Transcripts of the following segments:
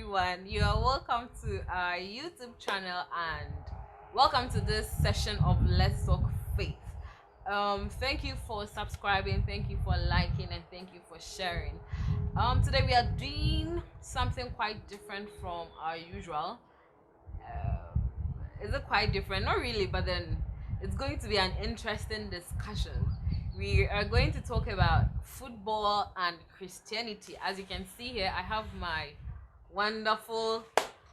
everyone. You are welcome to our YouTube channel and welcome to this session of Let's Talk Faith. Thank you for subscribing, thank you for liking, and thank you for sharing. Today we are doing something quite different from our usual. Is it quite different? Not really, but then it's going to be an interesting discussion. We are going to talk about football and Christianity. As you can see here, I have my wonderful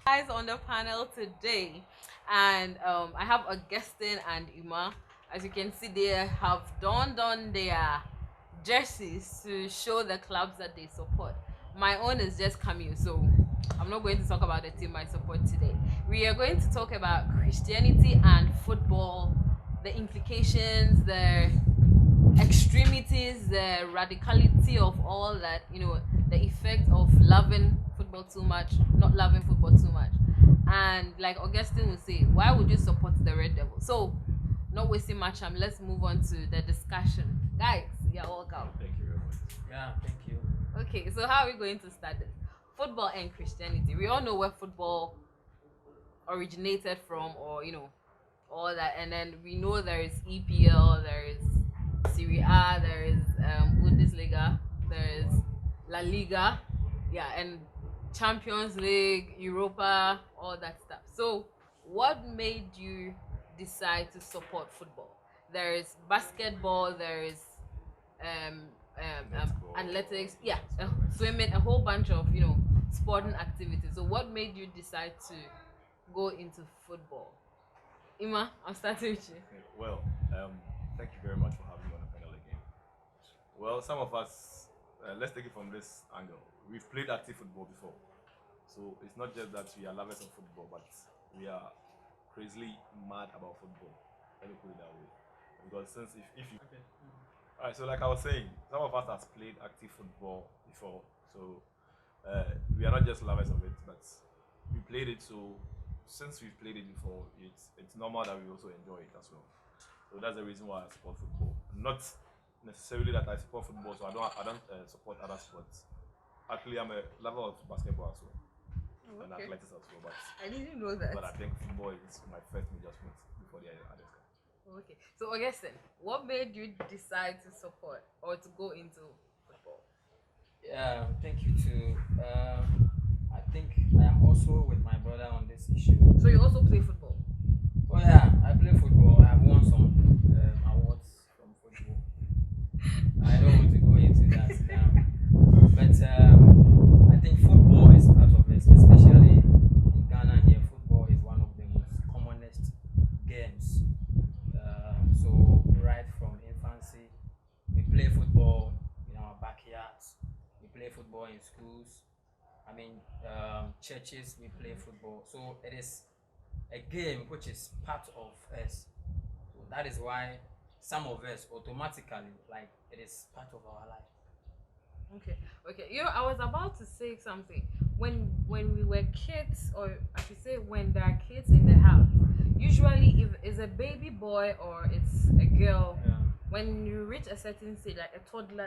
guys on the panel today, and I have Augustine and Ima. As you can see, they have donned on their jerseys to show the clubs that they support. My own is just Camille, so I'm not going to talk about the team I support today. We are going to talk about Christianity and football, the implications, the extremities, the radicality of all that, the effect of loving football too much, not loving football too much. And like Augustine would say, why would you support the Red Devil? So, not wasting much time, let's move on to the discussion. Guys, you're welcome. Thank you very much. Yeah, thank you. Okay, so how are we going to start this? Football and Christianity. We all know where football originated from, or all that, and then we know there is EPL, there is Serie A, there is Bundesliga, there is La Liga, and Champions League, Europa, all that stuff. So, what made you decide to support football? There is basketball, there is athletics, swimming, a whole bunch of sporting activities. So, what made you decide to go into football? Ima, I'm starting with you. Well, thank you very much for having me on the panel again. Well, some of us, let's take it from this angle. We've played active football before. So it's not just that we are lovers of football, but we are crazily mad about football. Let me put it that way. Because since if you... Okay. Alright, so like I was saying, some of us has played active football before. So we are not just lovers of it, but we played it. So since we've played it before, it's normal that we also enjoy it as well. So that's the reason why I support football. Not necessarily that I support football, so I don't support other sports. Actually, I'm a lover of basketball as well, and athletics as well. But I didn't know that. But I think football is my first major sport before the others. Okay, so Augustine, what made you decide to support or to go into football? Yeah, thank you too. I think I am also with my brother on this issue. So you also play football? Oh yeah, I play football. I have won some awards from football. I don't want to go into that now. But I think football is part of it, especially in Ghana here. Football is one of the most commonest games. So right from infancy, we play football in our backyards. We play football in schools. I mean, churches, we play football. So it is a game which is part of us. So that is why some of us automatically, like, it is part of our life. Okay. I was about to say something. When we were kids, or I should say when there are kids in the house, usually if it's a baby boy or it's a girl, when you reach a certain stage, like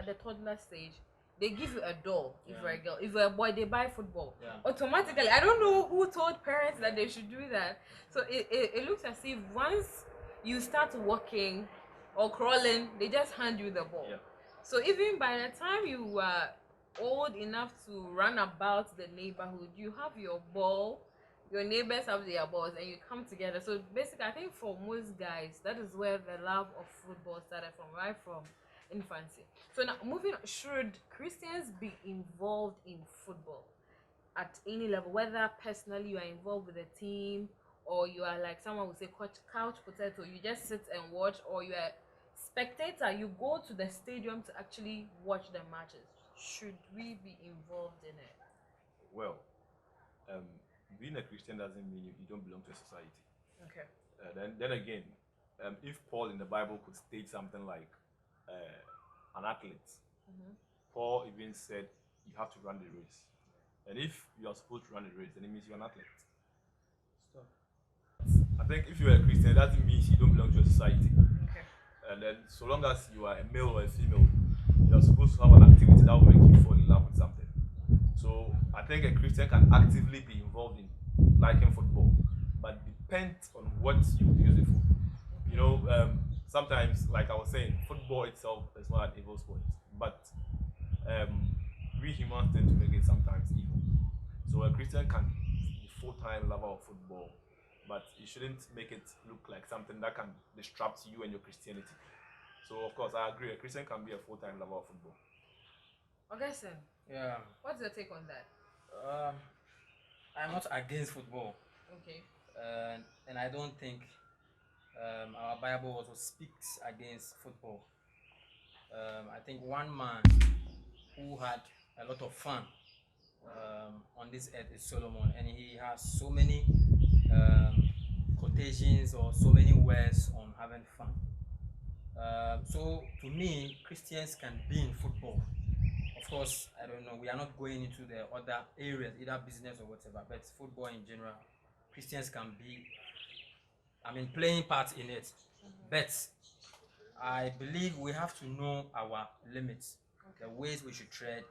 the toddler stage, they give you a doll if you're a girl. If you're a boy, they buy football. Automatically. I don't know who told parents that they should do that. So it looks as if once you start walking or crawling, they just hand you the ball. So even by the time you are old enough to run about the neighborhood, you have your ball, your neighbors have their balls, and you come together. So basically, I think for most guys, that is where the love of football started from, right from infancy. So now moving on, should Christians be involved in football at any level, whether personally you are involved with a team, or you are like someone would say couch potato, you just sit and watch, or you are spectator, you go to the stadium to actually watch the matches? Should we be involved in it? Well, being a Christian doesn't mean you don't belong to a society. Okay. Then again, if Paul in the Bible could state something like an athlete, Paul even said you have to run the race. And if you are supposed to run the race, then it means you're an athlete. Stop. I think if you're a Christian, that doesn't mean you don't belong to a society. Okay. And then so long as you are a male or a female, you are supposed to have an activity that will make you fall in love with something. So I think a Christian can actively be involved in liking football, but depends on what you use it for. You know, sometimes, like I was saying, football itself is not an evil sport, but we humans tend to make it sometimes evil. So a Christian can be full-time lover of football, but you shouldn't make it look like something that can disrupt you and your Christianity. So of course, I agree. A Christian can be a full-time lover of football. Augustine, Yeah. what's your take on that? Um, I'm not against football, Okay. and I don't think our Bible also speaks against football. I think one man who had a lot of fun on this earth is Solomon, and he has so many quotations or so many words on having fun. So to me, Christians can be in football. Of course, I don't know. We are not going into the other areas, either business or whatever, but football in general, Christians can be, playing part in it. But I believe we have to know our limits, the ways we should tread,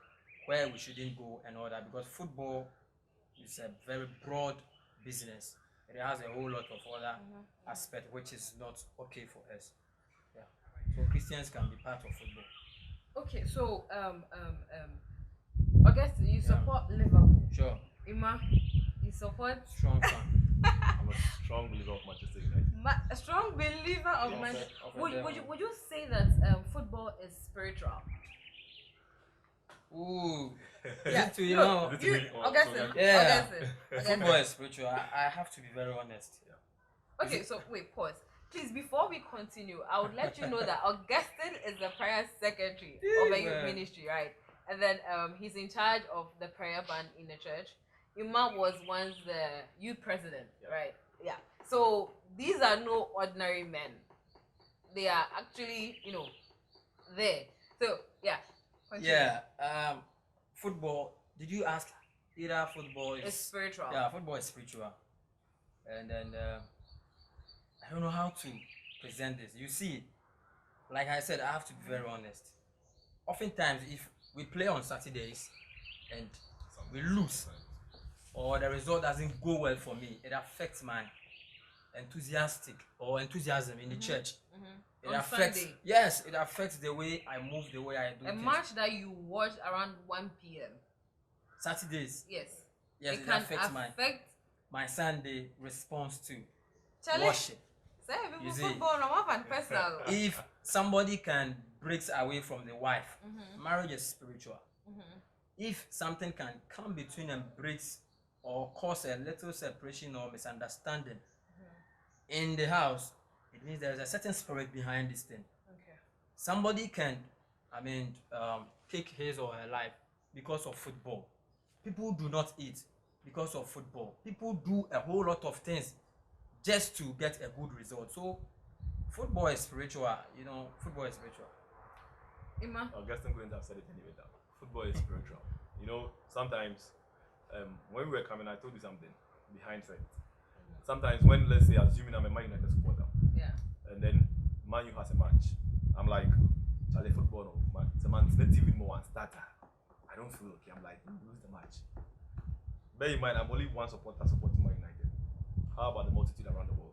where we shouldn't go, and all that. Because football is a very broad business. It has a whole lot of other aspects which is not okay for us. Yeah. So Christians can be part of football. Okay, so Augustine, you support Liverpool. Sure. Ima, you support Strong fan. I'm a strong believer of Manchester United. a strong believer of Of Man. a Would you say that football is spiritual? Ooh. Yeah, To, you no, know, you, Augustine, Yeah. Augustine. Football is spiritual. I have to be very honest. Yeah. Okay, so wait, pause. Please, before we continue, I would let you know that Augustine is the prayer secretary of a youth ministry, right? And then he's in charge of the prayer band in the church. Ima was once the youth president, right? Yeah. So these are no ordinary men. They are actually, there. So yeah. Continue. Yeah. Football. Did you ask? Either football is It's spiritual. Yeah, football is spiritual. And then I don't know how to present this. You see, like I said, I have to be very honest. Oftentimes, if we play on Saturdays and we lose, or the result doesn't go well for me, it affects my enthusiasm in the church. It On affects Sunday. Yes, it affects the way I move, the way I do A things. match that you watch around 1 p.m. Saturdays. Yes. Yes, it can affects affect my Sunday response to Charlie, worship. say people You see. football no more than personal. If somebody can break away from the wife, marriage is spiritual. If something can come between and breaks or cause a little separation or misunderstanding in the house, it means there is a certain spirit behind this thing. Okay. Somebody can, take his or her life because of football. People do not eat because of football. People do a whole lot of things just to get a good result. So football is spiritual. Football is spiritual. Ima. Augustine couldn't have said it anyway. That football is spiritual. Sometimes when we were coming, I told you something behind fact. Sometimes when, let's say, assuming I'm a Man United supporter, and then Man U has a match, I'm like, Charlie, football, no, man, it's a man's not even more one starter. I don't feel okay. I'm like, lose the match. Bear in mind, I'm only one supporter supporting Man United. How about the multitude around the world?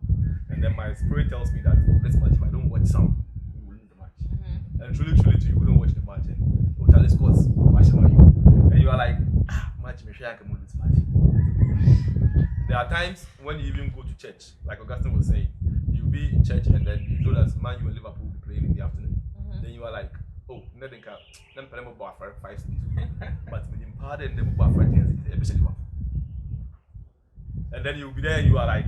And then my spirit tells me that this match, if I don't watch some, we will lose the match. And truly, you wouldn't watch the match, and Charlie scores, and you are like, match, me sure I can win this match. There are times when you even go to church, like Augustine was saying, you'll be in church and then you know that Man U and Liverpool will be playing in the afternoon. Then you are like, oh, nothing can. Then play more about 5 cities. But with him, pardon them about 5 cities, especially Liverpool. And then you'll be there and you are like,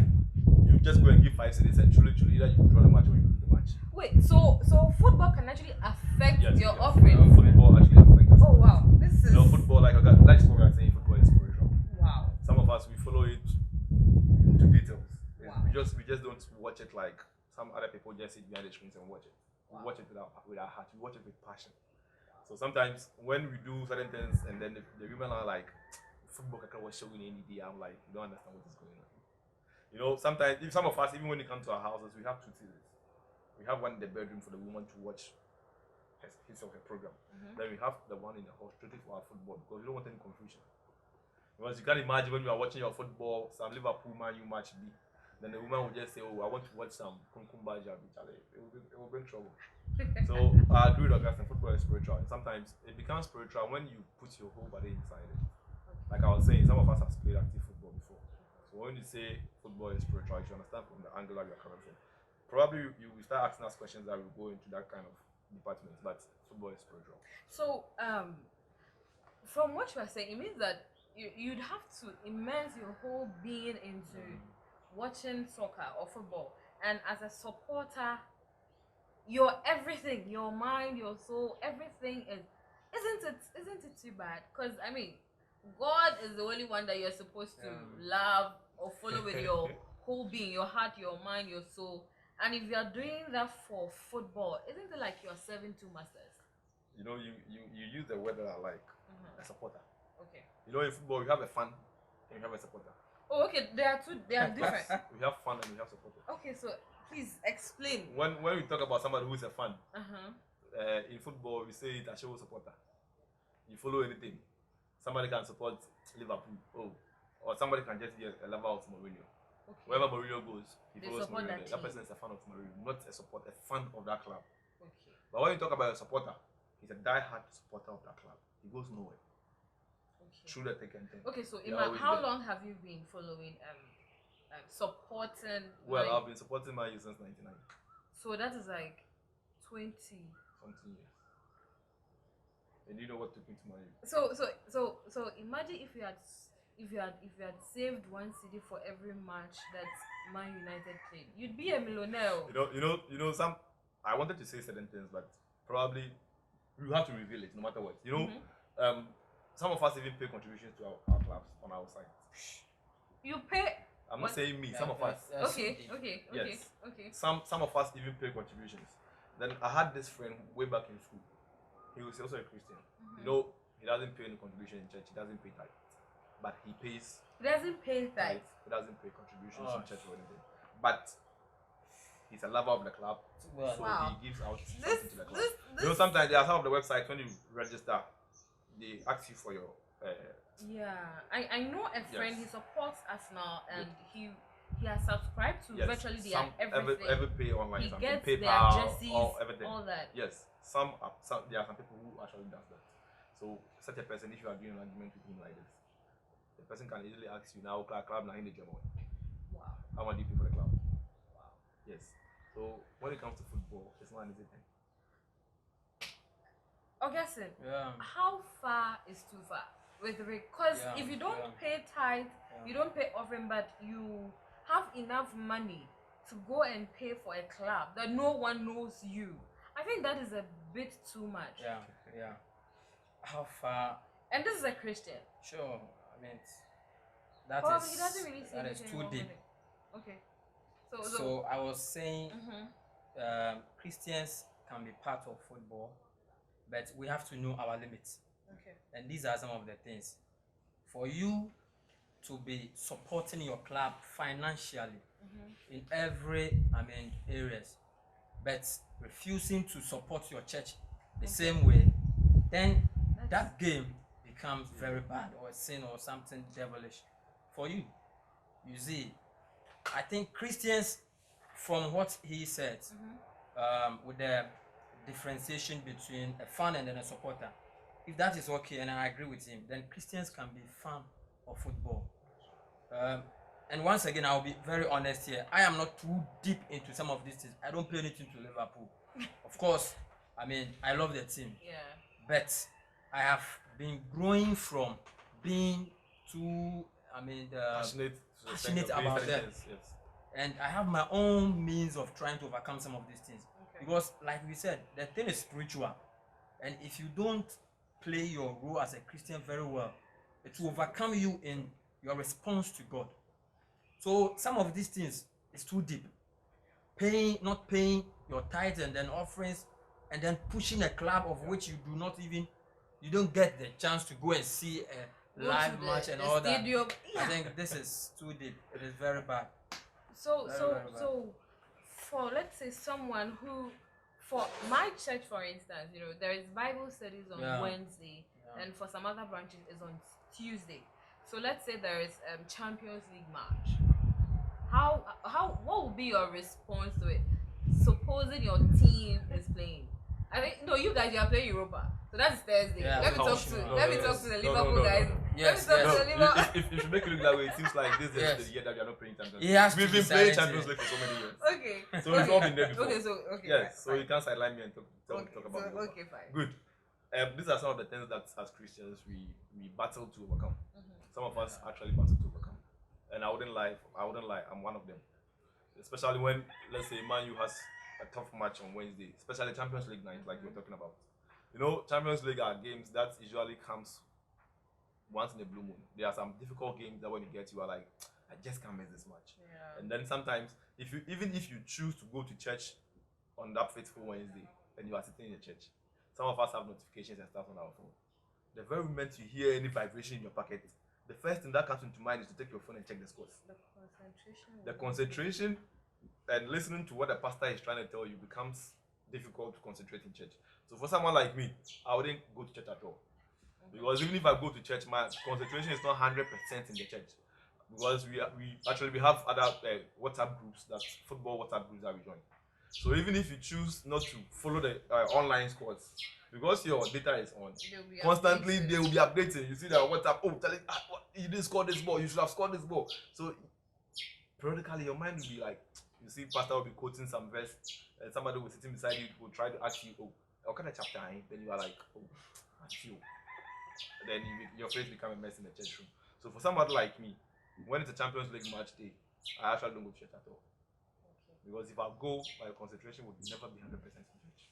you just go and give 5 cities and truly, either you draw the match or you lose the match. Wait, so football can actually affect your yes. offering? Football actually affects us. Oh wow, this is. Football, like what we are saying, football is spiritual. Wow. Some of us, we follow it to details. Wow. We just don't watch it like some other people just sit behind the screens and watch it. We watch it with our heart. We watch it with passion. So sometimes when we do certain things and then the women are like, football was showing any day, I'm like, you don't understand what is going on. Sometimes if some of us, even when they come to our houses, we have 2 TVs. We have one in the bedroom for the woman to watch his or her program. Mhm. Then we have the one in the hall strictly for our football because we don't want any confusion. Because you can't imagine when you are watching your football, some Liverpool Man U match B, then the woman will just say, "Oh, I want to watch some Kunkumba Jabi." It will bring trouble. So I agree with Augustine. Football is spiritual, and sometimes it becomes spiritual when you put your whole body inside it. Like I was saying, some of us have played active football before. So when you say football is spiritual, you should understand from the angle that you're coming from. Probably you will start asking us questions that will go into that kind of department, but football is spiritual. So, from what you are saying, it means that you'd have to immerse your whole being into watching soccer or football, and as a supporter, your everything, your mind, your soul, everything isn't it too bad? Because I mean, God is the only one that you're supposed to love or follow with your whole being, your heart, your mind, your soul. And if you're doing that for football, isn't it like you're serving two masters? You know, you use the word that I like, a supporter. Okay. You know, in football, you have a fan and you have a supporter. Oh, okay. They are different. We have fun and we have supporter. Okay, so please explain. When we talk about somebody who is a fan, Uh-huh. in football, we say it a show supporter. You follow anything. Somebody can support Liverpool, or somebody can just be a lover of Mourinho. Okay. Wherever Mourinho goes, he They follows support Mourinho. that That team. person is a fan of Mourinho, not a support, a fan of that club. Okay. But when you talk about a supporter, he's a die-hard supporter of that club. He goes nowhere. Okay. Through the thick and thin. Okay, so You're Ima, always how there. long have you been following supporting Well, like, I've been supporting Man U since '99, so that is like 20. something years. And you know what took me to Man U? So imagine if you had saved one city for every match that Man United played, you'd be a millionaire. You know. I wanted to say certain things, but probably we have to reveal it no matter what. You know, some of us even pay contributions to our clubs on our side. You pay. I'm not saying me. Some of us. Okay. Yes. Okay. Some of us even pay contributions. Then I had this friend way back in school. He was also a Christian. You know, he doesn't pay any contribution in church. He doesn't pay tithe, but he pays He doesn't pay tithe. He doesn't pay contributions in church or anything. But he's a lover of the club, so Wow. he gives out This, something to the club. this, You know, sometimes there are some of the websites when you register, they ask you for your. Yeah, I know a friend. Yes. He supports Arsenal, and he has subscribed to Yes, virtually some, everything. every pay online, He something, gets their PayPal, jerseys, or everything. all that. Yes, there are some people who actually does that. So such a person, if you are doing an argument with him like this, the person can easily ask you now, club now in the German. Wow. How much do you pay for the club? Wow. Yes. So when it comes to football, it's not an easy thing. Augustine, Yeah. how far is too far? Because Yeah, if you don't yeah. pay tithe, Yeah. you don't pay offering, but you have enough money to go and pay for a club that no one knows you. I think that is a bit too much. Yeah. How far? And this is a Christian. Sure. I mean, that Well, is he doesn't really say that is anything too wrong deep. with it. Okay. So I was saying, Mhm. Christians can be part of football, but we have to know our limits. Okay. And these are some of the things. For you to be supporting your club financially in every areas, but refusing to support your church the same way, then that game becomes very bad, or a sin or something devilish for you. You see, I think Christians, from what he said, with the differentiation between a fan and then a supporter, if that is okay, and I agree with him, then Christians can be fan of football. And once again, I'll be very honest here. I am not too deep into some of these things. I don't pay anything to Liverpool. Of course, I love the team. Yeah. But I have been growing from being too, passionate about them. Yes. And I have my own means of trying to overcome some of these things. Okay. Because, like we said, the thing is spiritual. And if you don't play your role as a Christian very well, it will overcome you in your response to God. So some of these things is too deep. Not paying your tithes and then offerings, and then pushing a club of which you don't get the chance to go and see a Go live to match the and all that. stadium. I Yeah. think this is too deep. It is very bad. So Very, very bad. for let's say someone who for my church, for instance, there is Bible studies on Yeah. Wednesday, Yeah. and for some other branches is on Tuesday. So let's say there is Champions League match. What would be your response to it? Supposing your team is playing. I think no, you guys, you are playing Europa, so that's Thursday. Yeah, let me no, talk to no, let me yes. talk to the No, Liverpool no, guys. Yes, Let me yes. talk to the Liverpool. If you make it look that way, it seems like this is Yes. the year that we are not playing Champions He League. has to We've been decide playing it. Champions League for so many years. Okay. So we've all been there before. Okay, so okay. Yes, so fine. you can't sideline me and talk Okay, about so, Europa. okay, fine. Good. These are some of the things that as Christians we battle to overcome. Some of us actually battle to overcome. And I wouldn't lie, I'm one of them. Especially when, let's say, Man U has a tough match on Wednesday, especially Champions League night, like we were talking about. Champions League are games that usually comes once in a blue moon. There are some difficult games that when you get, you are like, I just can't miss this match. Yeah. And then sometimes, even if you choose to go to church on that faithful Wednesday, and you are sitting in the church, some of us have notifications and stuff on our phone. The very moment you hear any vibration in your pocket, the first thing that comes into mind is to take your phone and check the scores. The concentration and listening to what the pastor is trying to tell you becomes difficult to concentrate in church. So for someone like me, I wouldn't go to church at all. Because even if I go to church, my concentration is not 100% in the church. Because we have other WhatsApp groups, football WhatsApp groups that we join. So even if you choose not to follow the online scores, because your data is on, constantly they will be updating. You see that WhatsApp, telling you didn't score this ball, you should have scored this ball. So periodically your mind will be like, you see pastor will be quoting some verse, and somebody will sitting beside you will try to ask you, what kind of chapter? Then you are like, you. Then your face become a mess in the church room. So for somebody like me, when it's a Champions League match day, I actually don't go to church at all. Because if I go, my concentration would never be 100% in church.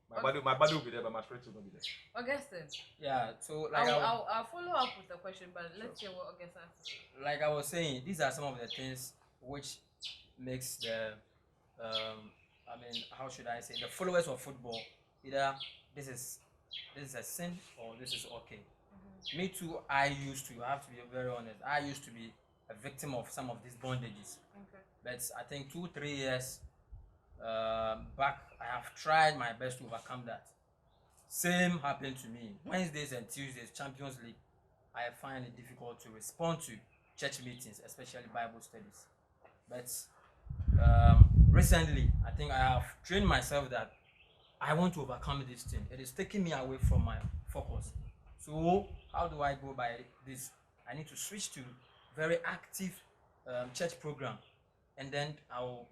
My body will be there, but my spirit will not be there. Augustine. Yeah, so I'll follow up with the question, but let's hear what Augustine has to say. Like I was saying, these are some of the things which makes the how should I say, the followers of football either this is a sin or this is okay. Me too, I have to be very honest, I used to be a victim of some of these bondages. Okay. But I think 2-3 years back, I have tried my best to overcome that. Same happened to me. Wednesdays and Tuesdays, Champions League, I find it difficult to respond to church meetings, especially Bible studies. But recently, I think I have trained myself that I want to overcome this thing. It is taking me away from my focus. So how do I go by this? I need to switch to very active church program, and then I'll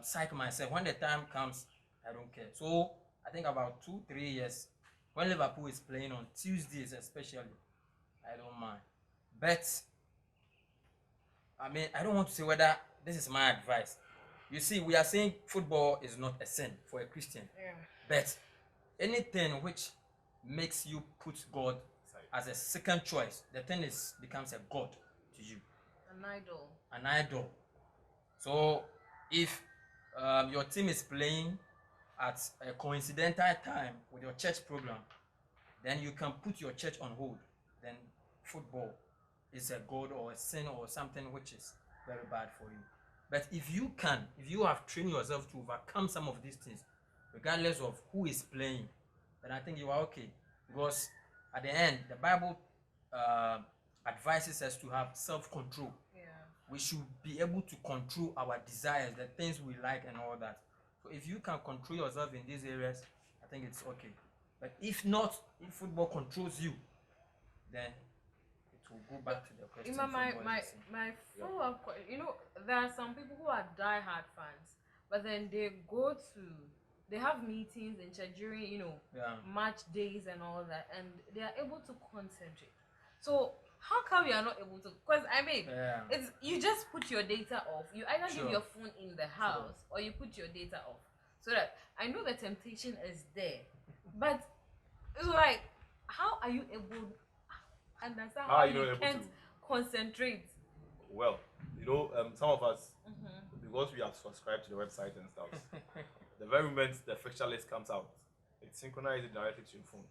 psych myself. When the time comes, I don't care. So I think about 2-3 years, when Liverpool is playing on Tuesdays especially, I don't mind. But I don't want to say whether this is my advice. You see, we are saying football is not a sin for a Christian. Yeah. But anything which makes you put God as a second choice, the thing becomes a God to you. An idol. So if your team is playing at a coincidental time with your church program, then you can put your church on hold. Then football is a god or a sin or something which is very bad for you. But if you have trained yourself to overcome some of these things, regardless of who is playing, then I think you are okay. Because at the end, the Bible advises us to have self-control. Yeah. We should be able to control our desires, the things we like and all that. So if you can control yourself in these areas, I think it's okay. But if not, if football controls you, then it will go back to the question. My follow-up question, there are some people who are die-hard fans, but then they have meetings in church during, match days and all that, and they are able to concentrate. So how come you are not able to? Because it's you just put your data off. You either leave your phone in the house or you put your data off. So that I know the temptation is there, but it's like, how are you able? Understand how you can't concentrate? Well, some of us, because we have subscribed to the website and stuff, the very moment the fixture list comes out, it synchronizes directly to your phone.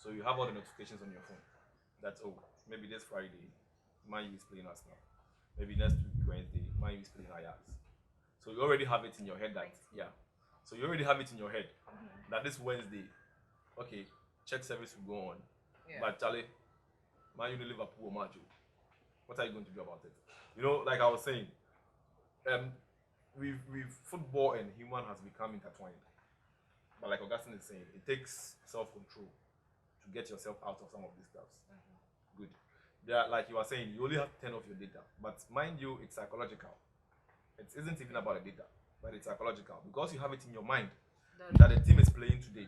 So you have all the notifications on your phone. That's maybe this Friday, Man U is playing Arsenal. Maybe next week Wednesday, Man U is playing Ajax. So you already have it in your head that So you already have it in your head that this Wednesday, okay, check service will go on. Yeah. But Charlie, Man U Liverpool match. What are you going to do about it? You know, like I was saying, with football and human has become intertwined. But like Augustine is saying, it takes self-control to get yourself out of some of these stuff. Good. There, like you were saying, you only have 10 of your data. But mind you, it's psychological. It isn't even about the data, but it's psychological. Because you have it in your mind that the team is playing today.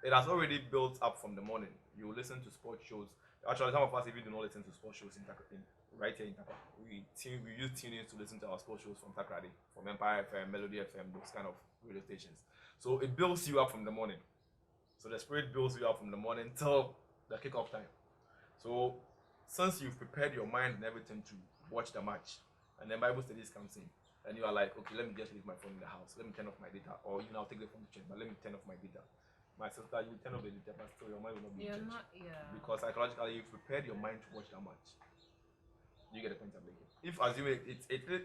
It has already built up from the morning. You listen to sports shows. Actually, some of us even do not listen to sports shows right here in Takra. We use tune-ins to listen to our sports shows from Takrade, from Empire FM, Melody FM, those kind of radio stations. So it builds you up from the morning. So the spirit builds you up from the morning till the kickoff time. So since you've prepared your mind and everything to watch the match, and then Bible studies comes in, and you are like, okay, let me just leave my phone in the house. Let me turn off my data, or I'll take the phone to change, but let me turn off my data. My sister, you turn off the data, but still your mind will not be changed. Because psychologically, you've prepared your mind to watch that match. You get the point I'm making. If assuming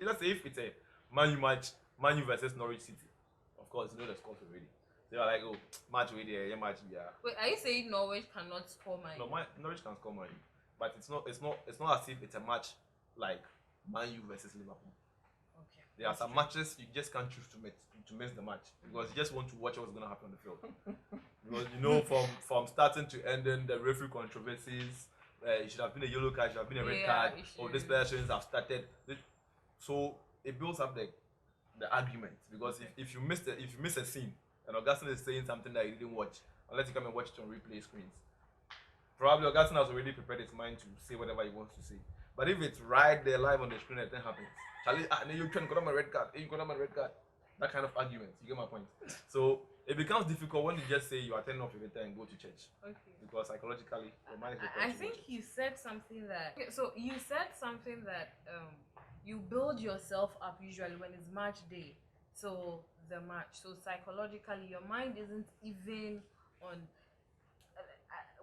let's say if it's a Man U match, Man U versus Norwich City, of course you know the scores already. They are like, oh, match already, yeah, match, yeah. Wait, are you saying Norwich cannot score Man U? No, Norwich can score Man U, but it's not as if it's a match like Man U versus Liverpool. Okay. There are some matches you just can't choose to miss the match because you just want to watch what's going to happen on the field. Because you know, from starting to ending, the referee controversies, it should have been a yellow card, it should have been a red card, or these players shouldn't have started. So it builds up the argument because if you miss a scene and Augustine is saying something that you didn't watch, unless you come and watch it on replay screens, probably Augustine has already prepared his mind to say whatever he wants to say. But if it's right there live on the screen and then happens, Charlie, you can got on my red card, you got on my red card. That kind of argument, you get my point. So it becomes difficult when you just say you are turning off your data and go to church. Okay. Because psychologically, your mind is I think you said something that. Okay, so you said something that you build yourself up usually when it's match day. So the match. So psychologically, your mind isn't even on.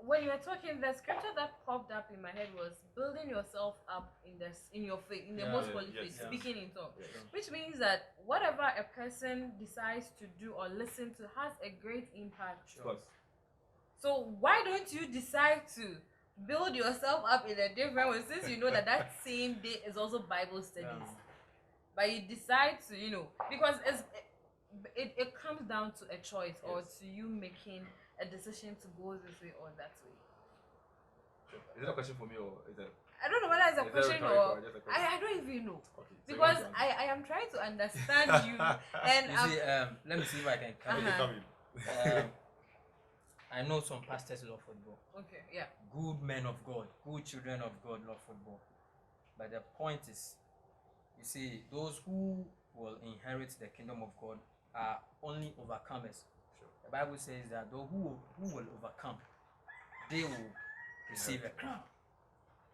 When you were talking, the scripture that popped up in my head was building yourself up in your faith, in the most holy faith, speaking in tongues, which means that whatever a person decides to do or listen to has a great impact. Of course. So why don't you decide to build yourself up in a different way since you know that same day is also Bible studies, but you decide to, because it comes down to a choice or to you making a decision to go this way or that way. Sure. Is it a question for me or is it? I don't know whether it's a question or I don't even know. Okay, so because I am trying to understand you and you see, let me see if I can come in. I know some pastors love football. Okay, yeah. Good men of God, good children of God love football. But the point is, you see, those who will inherit the kingdom of God are only overcomers. The Bible says that those who will overcome, they will receive a crown.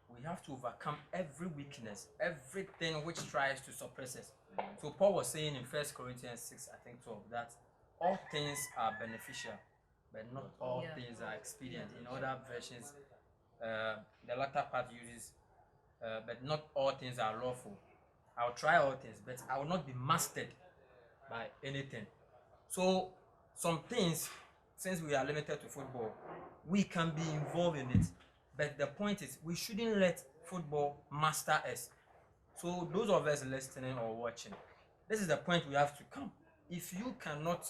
We have to overcome every weakness, everything which tries to suppress us. So Paul was saying in 1 Corinthians 6, I think 12, that all things are beneficial, but not all things are expedient. In other versions, the latter part uses, but not all things are lawful. I'll try all things, but I will not be mastered by anything. So some things, since we are limited to football, we can be involved in it. But the point is, we shouldn't let football master us. So those of us listening or watching, this is the point we have to come. If you cannot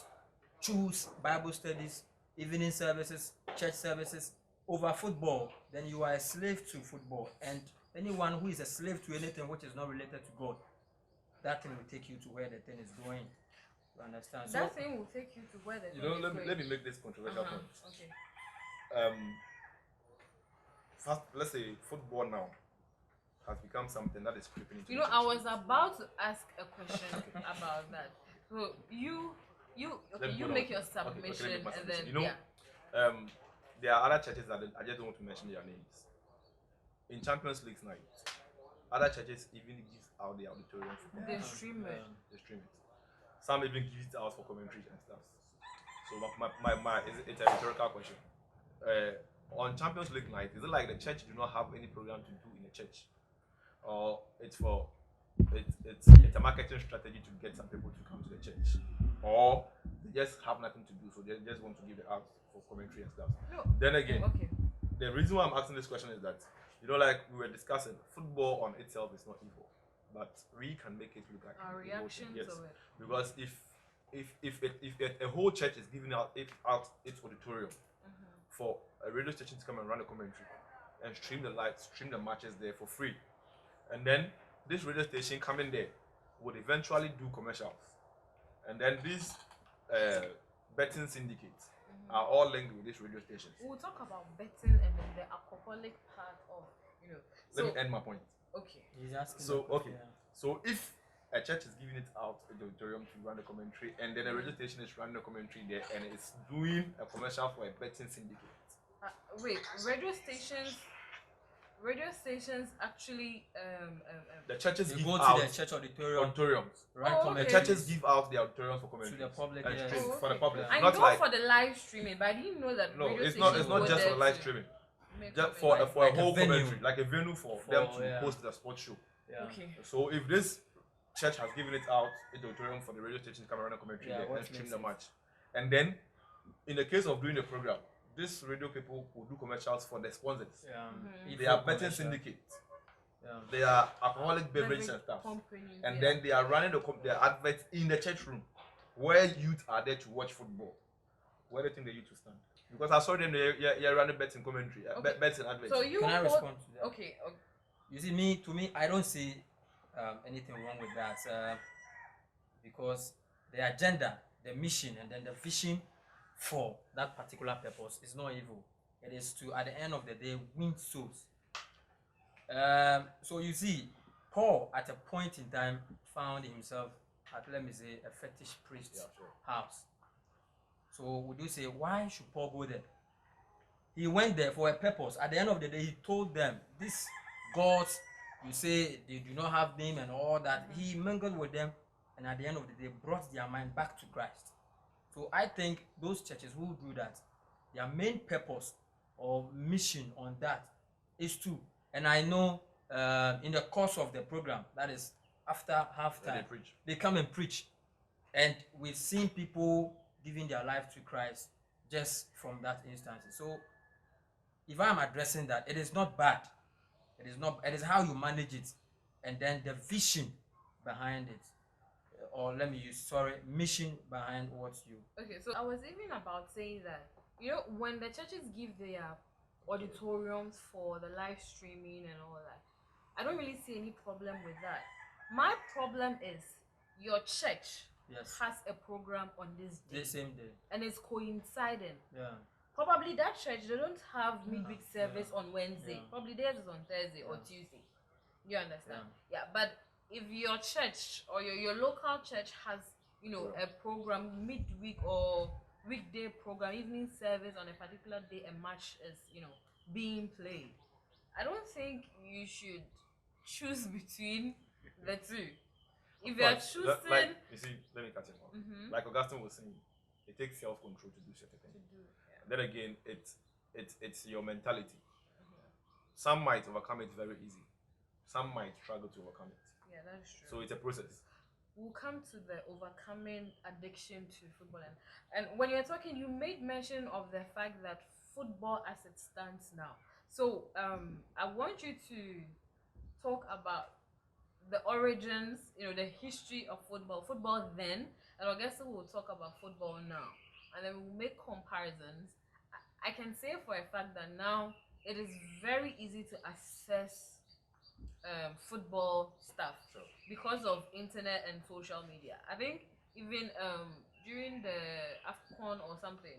choose Bible studies, evening services, church services over football, then you are a slave to football. And anyone who is a slave to anything which is not related to God, that thing will take you to where the thing is going. You understand? That thing will take you to where the thing is going. Let me make this controversial point. Okay. First, let's say football now has become something that is creeping into. I was about to ask a question about that. So you make your submission and then there are other churches that I just don't want to mention their names. In Champions League night, other churches even give out the auditorium for they stream it. Some even give it out for commentaries and stuff. So it's a rhetorical question. On Champions League night, is it like the church do not have any program to do in the church, or it's a marketing strategy to get some people to come to the church? or they just have nothing to do, so they just want to give it out for commentary and stuff. No. Then again, Okay. the reason why I'm asking this question is that, like we were discussing, football on itself is not evil, but we can make it look like Our evil. reactions Yes, of it. because if a whole church is giving out its auditorium for a radio station to come and run a commentary and stream the matches there for free, and then this radio station coming there would eventually do commercials, and then these betting syndicates are all linked with these radio stations. We'll talk about betting and then the alcoholic part of, Let me end my point. Okay. He's asking. So, the question, okay. So if a church is giving it out in the auditorium to run a commentary, and then a radio station is running a commentary there, and it's doing a commercial for a betting syndicate. Wait, radio stations actually The churches They give go to out the church auditorium, auditoriums. run Oh, The okay. churches give out the auditoriums for to commentary. the public. And Yes. stream Oh, for the okay. public. I Not know like for the live streaming, but I didn't know that no, radio it's not stations just go for there live to streaming. make Just up for a- a Like a whole venue. commentary, like a venue for them to yeah. host a sports show. Yeah. Okay. So if this church has given it out in the auditorium for the radio station to come around a commentary Yeah, there what and stream makes the it- match, and then in the case of doing the program, this radio people will do commercials for the sponsors. Yeah. Mhm. They are betting syndicates. Yeah. They are alcoholic beverages and stuff. Companies, And yeah. then they are running their adverts in the church room where youth are there to watch football. Where do you think the youth will stand? Because I saw them, they're running betting commentary, Okay. betting adverts. So you Can I hold- respond to that? Okay. You see, to me, I don't see anything wrong with that because the agenda, the mission, and then the vision for that particular purpose is not evil. It is to, at the end of the day, win souls. So you see, Paul, at a point in time, found himself at, let me say, a fetish priest's Yeah, sure. house. So would you say, why should Paul go there? He went there for a purpose. At the end of the day, he told them, these gods, you say they do not have name and all that. He mingled with them, and at the end of the day, brought their mind back to Christ. So I think those churches who do that, their main purpose or mission on that is to, and I know in the course of the program, that is after Then they halftime, preach. they come and preach, and we've seen people giving their life to Christ just from that instance. So if I'm addressing that, it is not bad. It is how you manage it, and then the vision behind it, or let me use mission behind what you. Okay, so I was even about saying that, when the churches give their auditoriums for the live streaming and all that, I don't really see any problem with that. My problem is your church Yes. has a program on this day The same day. and it's coinciding. Yeah. Probably that church, they don't have midweek service Yeah. on Wednesday. Yeah. Probably theirs is on Thursday or Yeah. Tuesday. You understand? Yeah, but if your church or your local church has, a program midweek or weekday program, evening service on a particular day, a match is, being played, I don't think you should choose between the two. If you are But, choosing like, you see, let me cut it off. Mhm. Like Augustine was saying, it takes self-control to do certain to things. do, yeah. Then again, it's your mentality. Some might overcome it very easy. Some might struggle to overcome it. Yeah, that's true. So it's a process. We'll come to the overcoming addiction to football, and when you're talking, you made mention of the fact that football as it stands now. So I want you to talk about the origins, the history of football then, and I guess we'll talk about football now, and then we'll make comparisons. I can say for a fact that now it is very easy to access football stuff Sure. because of internet and social media. I think even during the AFCON or something,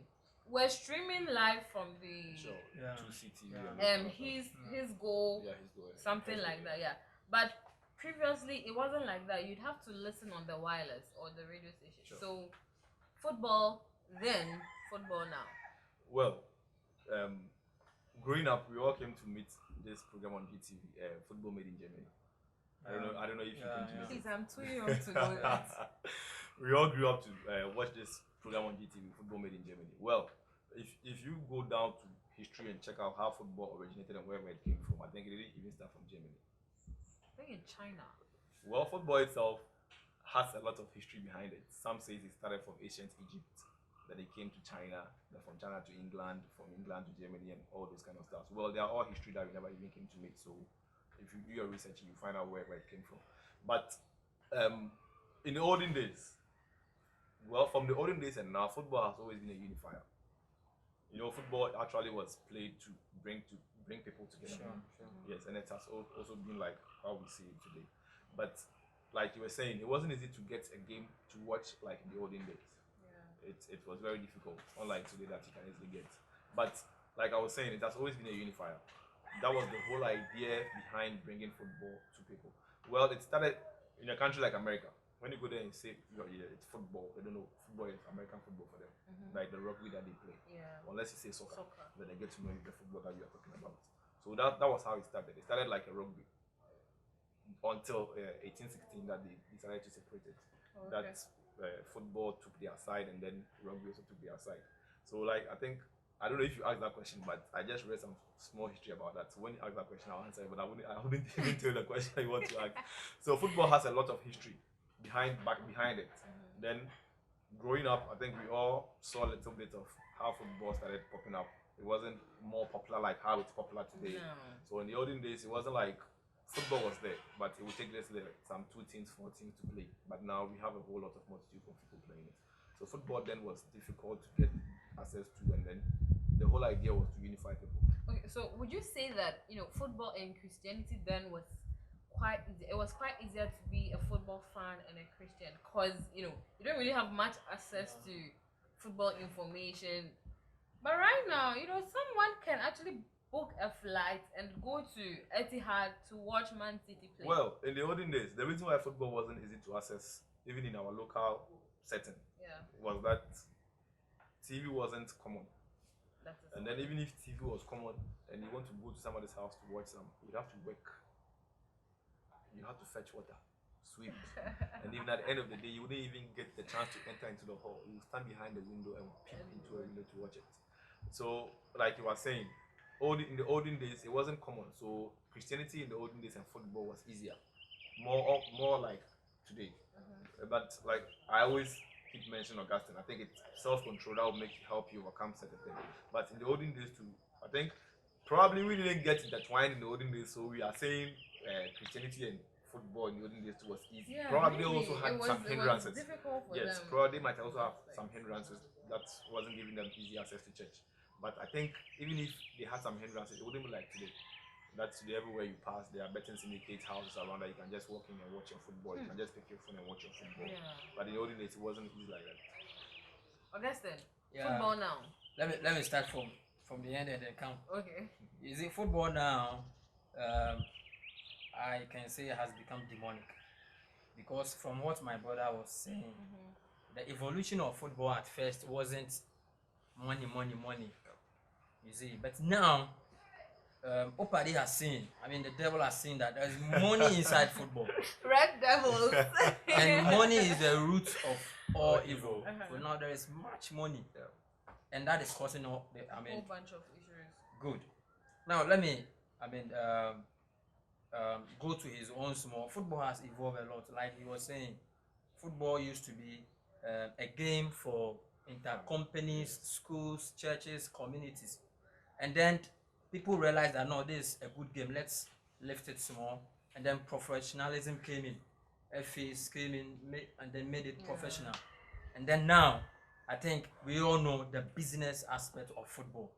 we're streaming live from the Sure. Yeah. 2CT. Yeah. his goal, Yeah, his goal. something His like goal, that. Yeah, but previously it wasn't like that. You'd have to listen on the wireless or the radio station. Sure. So football then, football now. Well, growing up, we all came to meet this program on GTV, Football Made in Germany. I don't know if you came to meet Please, it. I'm too young to know that. We all grew up to watch this program on GTV, Football Made in Germany. Well, if you go down to history and check out how football originated and wherever it came from, I think it didn't even start from Germany. I think in China. Well, football itself has a lot of history behind it. Some say it started from ancient Egypt, then it came to China, then from China to England, from England to Germany, and all those kind of stuff. Well, they are all history that we never even came to meet. So if you do your research, you find out where it came from. But in the olden days, well, from the olden days and now, football has always been a unifier. You know, football actually was played to bring people together. Sure. Yes, and it has also been like how we see it today. But like you were saying, it wasn't easy to get a game to watch like in the olden days. Yeah. It was very difficult, unlike today that you can easily get. But like I was saying, it has always been a unifier. That was the whole idea behind bringing football to people. Well, it started in a country like America. When you go there and say, yeah, it's football, they don't know football is American football for them, like the rugby that they play. Yeah. Unless you say soccer, then they get to know the football that you are talking about. So that was how it started. It started like a rugby until 1816 that they decided to separate it. Okay. That football took their side and then rugby also took their side. So like I think I don't know if you asked that question, but I just read some small history about that. So when you ask that question, I'll answer it, but I wouldn't even tell you the question you want to ask. So football has a lot of history behind it. Then growing up, I think we all saw a little bit of how football started popping up. It wasn't more popular like how it's popular today. No. So in the olden days, it wasn't like football was there, but it would take let's say some 2 teams, 4 teams to play. But now we have a whole lot of multitude of people playing it. So football then was difficult to get access to, and then the whole idea was to unify people. Okay, so would you say that football in Christianity then was quite easier to be a football fan and a Christian, because you don't really have much access to football information. But right now, someone can actually book a flight and go to Etihad to watch Man City play. Well, in the olden days, the reason why football wasn't easy to access, even in our local setting, Yeah, was that TV wasn't common. that is. And then even if TV was common and you want to go to somebody's house to watch some, you'd have to work. You have to fetch water, sweep. And even at the end of the day, you wouldn't even get the chance to enter into the hall. You stand behind the window and peep into a window to watch it. So, like you were saying, in the olden days, it wasn't common. So, Christianity in the olden days and football was easier, more like today. But like I always keep mentioning Augustine, I think it's self-control that will help you overcome certain things. But in the olden days too, I think probably we didn't get intertwined in the olden days. So we are saying Christianity and football in the olden days too was easy. Yeah, probably really. also had It some was hindrances. difficult for Yes, them. probably might also have some hindrances that wasn't giving them easy access to church. But I think even if they had some hindrances, it wouldn't be like today. That today everywhere you pass, there are betting syndicate houses around that you can just walk in and watch your football. You can just pick your phone and watch your football. Yeah. But in the olden days, it wasn't easy like that. Augustine, Yeah. football now. Let me start from the end and then count. Okay. You see, football now, I can say has become demonic, because from what my brother was saying, the evolution of football at first wasn't money. You see, but now, Opadi has seen. I mean, the devil has seen that there's money inside football, Red Devils. and money is the root of all evil. Uh-huh. So now there is much money, and that is causing all the. I Whole mean, bunch of issues. good. Now let me. Go to his own small. Football has evolved a lot. Like he was saying, football used to be a game for inter-companies, schools, churches, communities, and then people realized that no, this is a good game. Let's lift it small, and then professionalism came in. FAs came in, and then made it professional, and then now I think we all know the business aspect of football.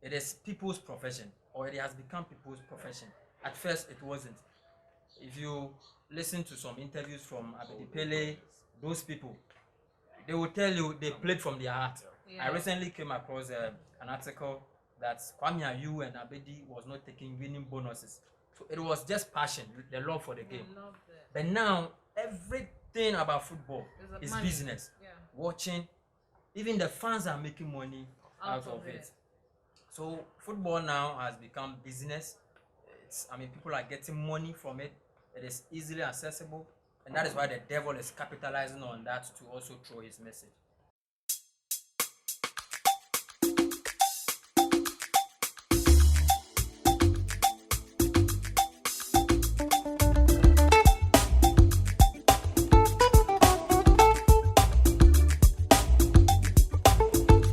It is people's profession, or it has become people's profession. At first, it wasn't. If you listen to some interviews from Abedi Pele, those people, they will tell you they played from their heart. Yeah. I recently came across an article that Kwame Ayew and Abedi was not taking winning bonuses. So it was just passion, the love for the game. I love that. But now, everything about football It's is money. business. Yeah. Watching, even the fans are making money out of it. So football now has become business. People are getting money from it. It is easily accessible, and that is why the devil is capitalizing on that to also throw his message.